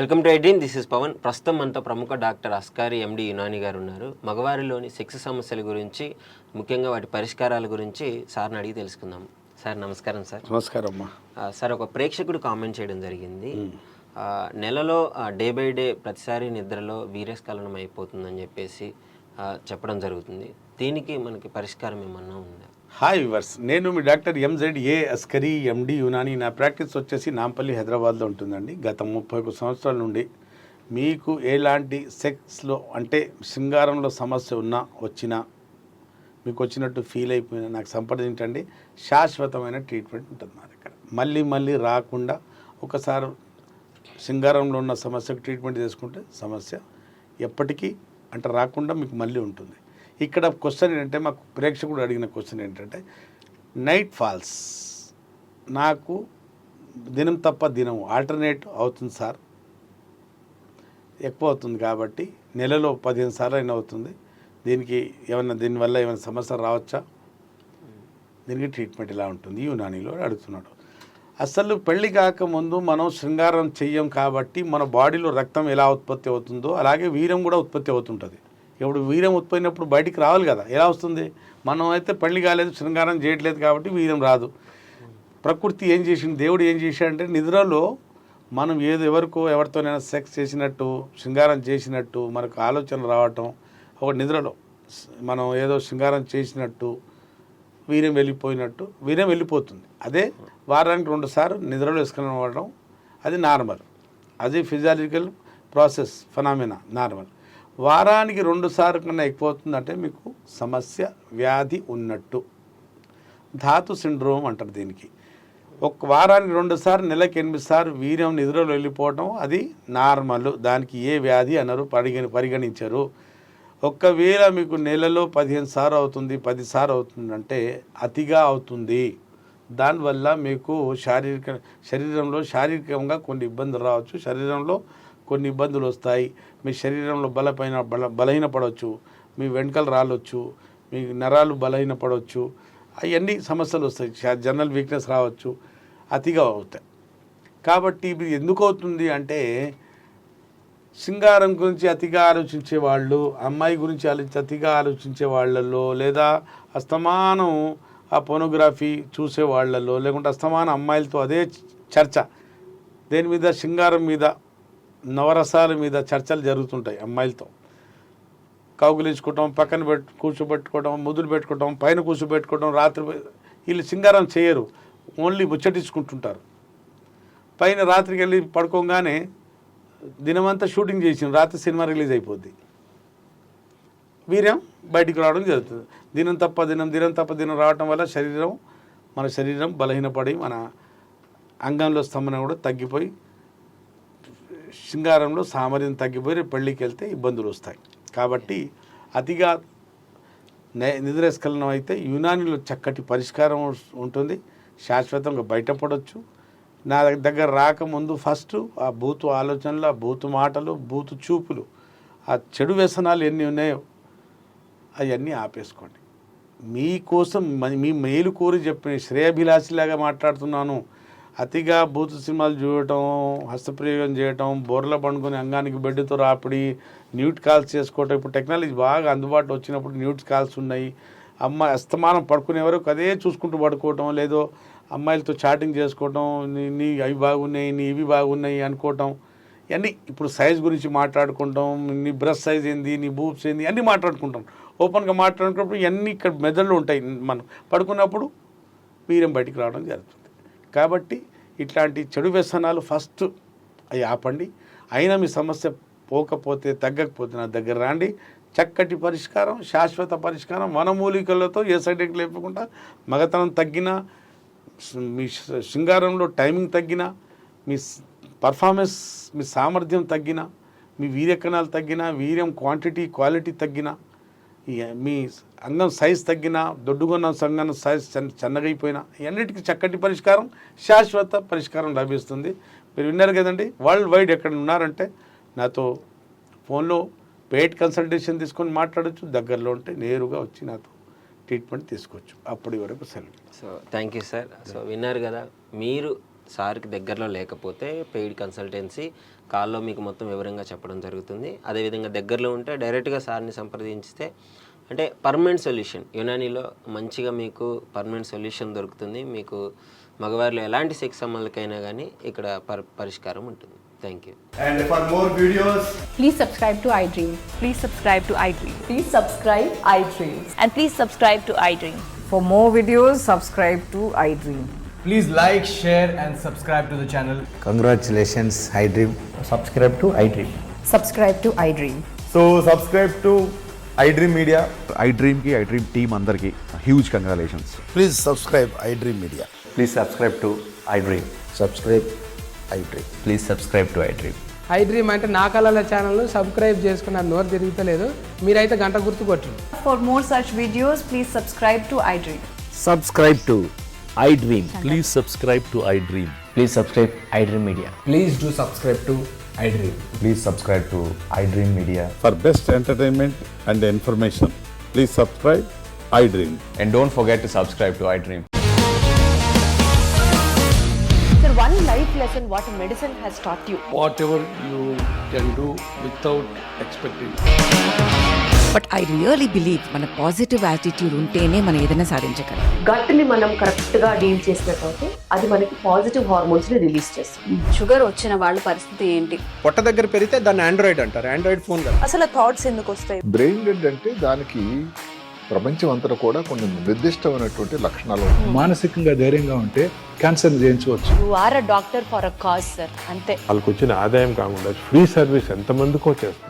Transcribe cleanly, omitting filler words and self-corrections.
Welcome to eighteen. This is Pavan. ప్రస్తుతం మనతో ప్రముఖ డాక్టర్ అస్కారి ఎండి యునాని గారు ఉన్నారు. మగవారిలోని సెక్స్ సమస్యల గురించి, ముఖ్యంగా వాటి పరిష్కారాల గురించి సార్ని అడిగి తెలుసుకుందాం. సార్ నమస్కారం. సార్ నమస్కారం అమ్మా. సార్, ఒక ప్రేక్షకుడు కామెంట్ చేయడం జరిగింది. నెలలో డే బై డే ప్రతిసారి నిద్రలో వీర్యస్ఖలనం అయిపోతుందని చెప్పేసి చెప్పడం జరుగుతుంది. దీనికి మనకి పరిష్కారం ఏమన్నా ఉందా? హాయ్ వివర్స్, నేను మీ డాక్టర్ ఎంజెడ్ఏ అస్కరీ ఎండి యునాని. నా ప్రాక్టీస్ వచ్చేసి నాంపల్లి హైదరాబాద్లో ఉంటుందండి. గత 31 సంవత్సరాల నుండి మీకు ఎలాంటి సెక్స్లో అంటే శృంగారంలో సమస్య ఉన్నా వచ్చినా మీకు వచ్చినట్టు ఫీల్ అయిపోయినా నాకు సంప్రదించండి. శాశ్వతమైన ట్రీట్మెంట్ ఉంటుంది మా దగ్గర. మళ్ళీ మళ్ళీ రాకుండా ఒకసారి శృంగారంలో ఉన్న సమస్యకు ట్రీట్మెంట్ చేసుకుంటే సమస్య ఎప్పటికీ అంటే రాకుండా మీకు మళ్ళీ ఉంటుంది. ఇక్కడ క్వశ్చన్ ఏంటంటే, మాకు ప్రేక్షకుడు అడిగిన క్వశ్చన్ ఏంటంటే, నైట్ ఫాల్స్ నాకు దినం తప్ప దినం ఆల్టర్నేట్ అవుతుంది సార్, ఎక్కువ అవుతుంది కాబట్టి నెలలో 15 సార్లు అయినా అవుతుంది. దీనివల్ల ఏమైనా సమస్య రావచ్చా, దీనికి ట్రీట్మెంట్ ఎలా ఉంటుంది యునానీలో అడుగుతున్నాడు. అసలు పెళ్లి కాకముందు మనం శృంగారం చెయ్యం కాబట్టి మన బాడీలో రక్తం ఎలా ఉత్పత్తి అవుతుందో అలాగే వీర్యం కూడా ఉత్పత్తి అవుతుంటుంది. ఇప్పుడు వీర్యం ఉత్పత్తినప్పుడు బయటికి రావాలి కదా, ఎలా వస్తుంది? మనం అయితే పెళ్లి కాలేదు, శృంగారం చేయట్లేదు కాబట్టి వీర్యం రాదు. ప్రకృతి ఏం చేసింది, దేవుడు ఏం చేశాడంటే, నిద్రలో మనం ఎవరితోనైనా సెక్స్ చేసినట్టు, శృంగారం చేసినట్టు మనకు ఆలోచన రావటం, ఒక నిద్రలో మనం ఏదో శృంగారం చేసినట్టు వీర్యం వెళ్ళిపోతుంది. అదే వారానికి 2 సార్లు నిద్రలో వేసుకుని అవ్వడం అది నార్మల్, అది ఫిజియాలజికల్ ప్రాసెస్ ఫెనామినా నార్మల్. వారానికి 2 సార్లు కన్నా ఎక్కువ అవుతుందంటే మీకు సమస్య, వ్యాధి ఉన్నట్టు. ధాతు సిండ్రోమ్ అంటారు దీనికి. ఒక వారానికి 2 సార్లు, నెలకి 8 సార్లు వీర్యం నిద్రలో వెళ్ళిపోవడం అది నార్మల్, దానికి ఏ వ్యాధి అన్నారు పరిగణించరు. ఒకవేళ మీకు నెలలో 15 సార్లు అవుతుంది, 10 సార్లు అవుతుందంటే అతిగా అవుతుంది. దానివల్ల మీకు శరీరంలో శారీరకంగా కొన్ని ఇబ్బందులు రావచ్చు, శరీరంలో కొన్ని ఇబ్బందులు వస్తాయి. మీ శరీరంలో బలహీనపడవచ్చు, మీ వెంట్రుకలు రాలొచ్చు, మీ నరాలు బలహీనపడవచ్చు, అవన్నీ సమస్యలు వస్తాయి. జనరల్ వీక్నెస్ రావచ్చు, అతిగా అవుతాయి. కాబట్టి ఇది ఎందుకు అవుతుంది అంటే, శృంగారం గురించి అతిగా ఆలోచించే వాళ్ళు, అమ్మాయి గురించి అతిగా ఆలోచించే వాళ్ళల్లో, లేదా అస్తమానం ఆ పోనోగ్రఫీ చూసే వాళ్ళల్లో, లేకుంటే అస్తమానం అమ్మాయిలతో అదే చర్చ, దేని మీద, శృంగారం మీద, నవరసాల మీద చర్చలు జరుగుతుంటాయి. అమ్మాయిలతో కౌగులించుకోవటం, పక్కన కూర్చోబెట్టుకోవడం, ముద్దులు పెట్టుకోవటం, పైన కూర్చోబెట్టుకోవడం, రాత్రి వీళ్ళు శృంగారం చేయరు, ఓన్లీ ముచ్చటించుకుంటుంటారు. పైన రాత్రికి వెళ్ళి పడుకోగానే దినమంతా షూటింగ్ చేసిన రాత్రి సినిమా రిలీజ్ అయిపోద్ది, వీర్యం బయటికి రావడం జరుగుతుంది. దినం తప్ప దినం రావటం వల్ల మన శరీరం బలహీనపడి, మన అంగంలో స్తంభన కూడా తగ్గిపోయి, శృంగారంలో సామర్థ్యం తగ్గిపోయి పెళ్ళికి వెళ్తే ఇబ్బందులు వస్తాయి. కాబట్టి అతిగా నిద్రస్ఖలనం అయితే యునానిలో చక్కటి పరిష్కారం ఉంటుంది, శాశ్వతంగా బయటపడవచ్చు. నా దగ్గర రాకముందు ఫస్ట్ ఆ బూతు ఆలోచనలు, ఆ బూతు మాటలు, బూతు చూపులు, ఆ చెడు వ్యసనాలు ఎన్ని ఉన్నాయో అవన్నీ ఆపేసుకోండి. మీకోసం మీ మేలు కోరి చెప్పిన శ్రేయభిలాషిలాగా మాట్లాడుతున్నాను. అతిగా బూతు సినిమాలు చూడటం, హస్తప్రయోగం చేయటం, బోర్ల పండుకొని అంగానికి బెడ్డుతో రాపిడి, న్యూట్ కాల్స్ చేసుకోవటం. ఇప్పుడు టెక్నాలజీ బాగా అందుబాటులో వచ్చినప్పుడు న్యూట్ కాల్స్ ఉన్నాయి. అమ్మాయి అస్తమానం పడుకునే వరకు అదే చూసుకుంటూ పడుకోవటం, లేదో అమ్మాయిలతో చాటింగ్ చేసుకోవటం, నీ అవి బాగున్నాయి, నీ ఇవి బాగున్నాయి అనుకోవటం, ఇవన్నీ ఇప్పుడు సైజ్ గురించి మాట్లాడుకుంటాం. నీ బ్రెస్ట్ సైజ్ ఏంది, నీ బూబ్స్ ఏంది, అన్నీ మాట్లాడుకుంటాం. ఓపెన్గా మాట్లాడుకున్నప్పుడు ఇవన్నీ ఇక్కడ మెదడులో ఉంటాయి. మనం పడుకున్నప్పుడు వీర్యం బయటికి రావడం జరుగుతుంది. కాబట్టి ఇట్లాంటి చెడు వ్యసనాలు ఫస్ట్ అవి ఆపండి. అయినా మీ సమస్య తగ్గకపోతే నా దగ్గర రండి. చక్కటి పరిష్కారం, శాశ్వత పరిష్కారం, వనమూలికలతో ఏ సైడ్ ఎఫెక్ట్ లేకుండా, మగతనం తగ్గినా, మీ శృంగారంలో టైమింగ్ తగ్గినా, మీ పర్ఫార్మెన్స్, మీ సామర్థ్యం తగ్గినా, మీ వీర్యకణాలు తగ్గినా, వీర్యం క్వాలిటీ తగ్గినా, మీ అంగం సైజ్ తగ్గినా, దొడ్డుగొన్న సంగం సైజ్ చిన్నగైపోయినా, అన్నిటికీ చక్కటి పరిష్కారం, శాశ్వత పరిష్కారం లభిస్తుంది. మీరు విన్నారు కదండి, వరల్డ్ వైడ్ ఎక్కడ ఉన్నారంటే నాతో ఫోన్లో పెయిడ్ కన్సల్టేషన్ తీసుకొని మాట్లాడచ్చు, దగ్గరలో ఉంటే నేరుగా వచ్చి నాతో ట్రీట్మెంట్ తీసుకోవచ్చు. అప్పటి వరకు సెలవు. So thank you sir. So విన్నారు కదా, మీరు సార్కి దగ్గరలో లేకపోతే పెయిడ్ కన్సల్టెన్సీ కాల్లో మీకు మొత్తం వివరంగా చెప్పడం జరుగుతుంది. అదేవిధంగా దగ్గరలో ఉంటే డైరెక్ట్గా సార్ని సంప్రదించితే అంటే పర్మనెంట్ సొల్యూషన్, యునానీలో మంచిగా మీకు పర్మనెంట్ సొల్యూషన్ దొరుకుతుంది. మీకు మగవారిలో ఎలాంటి సెక్స్ సంబంధాలకైనా కానీ ఇక్కడ పరిష్కారం ఉంటుంది. Thank you. And for more videos, Please subscribe to iDream. Please subscribe to iDream. Please subscribe iDream. And please subscribe to iDream. For more videos, subscribe to iDream. please like, share and subscribe to the channel. Congratulations, iDream. subscribe to iDream. Subscribe to iDream. So subscribe to iDream Media. iDream team andarki huge congratulations. Please subscribe iDream Media. Please subscribe to iDream. Subscribe iDream. Please subscribe to iDream. iDream అంటే నా కళల ఛానల్ను subscribe చేసుకున్న నోరు తిరుగుతలేదు, మీరైతే గంట గుర్తు కొట్టండి. For more such videos, please subscribe to iDream. Subscribe to iDream. Please subscribe to iDream. Please subscribe iDream Media. Please do subscribe to iDream. Please subscribe to iDream Media. For best entertainment and information, please subscribe iDream. And don't forget to subscribe to iDream. Sir, one life lesson what medicine has taught you. Whatever you can do without expecting. But I really believe మన positive attitude ఉంటేనే మనం ఏదైనా సాధించగలం. గట్ని మనం కరెక్ట్గా deal చేసినట్లయితే అది మనకి పాజిటివ్ హార్మోన్స్ని రిలీజ్ చేస్తుంది. షుగర్ వచ్చిన వాళ్ళ పరిస్థితి ఏంటి? పొట్ట దగ్గర పెరిగితే దాన్ని ఆండ్రాయిడ్ అంటారు, ఆండ్రాయిడ్ ఫోన్ కదా. అసలు థాట్స్ ఎందుకు వస్తాయి? బ్రెయిన్ డెడ్ అంటే దానికి ప్రపంచం అంతా కూడా కొన్ని నిర్దిష్టమైనటువంటి లక్షణాలు ఉంటాయి. మానసికంగా ధైర్యంగా ఉంటే క్యాన్సర్ జయించవచ్చు. You are a doctor for a cause, sir. అంతే. వాళ్ళకు వచ్చిన ఆదాయం కాకుండా ఫ్రీ సర్వీస్ ఎంతమందికో చేస్తారు.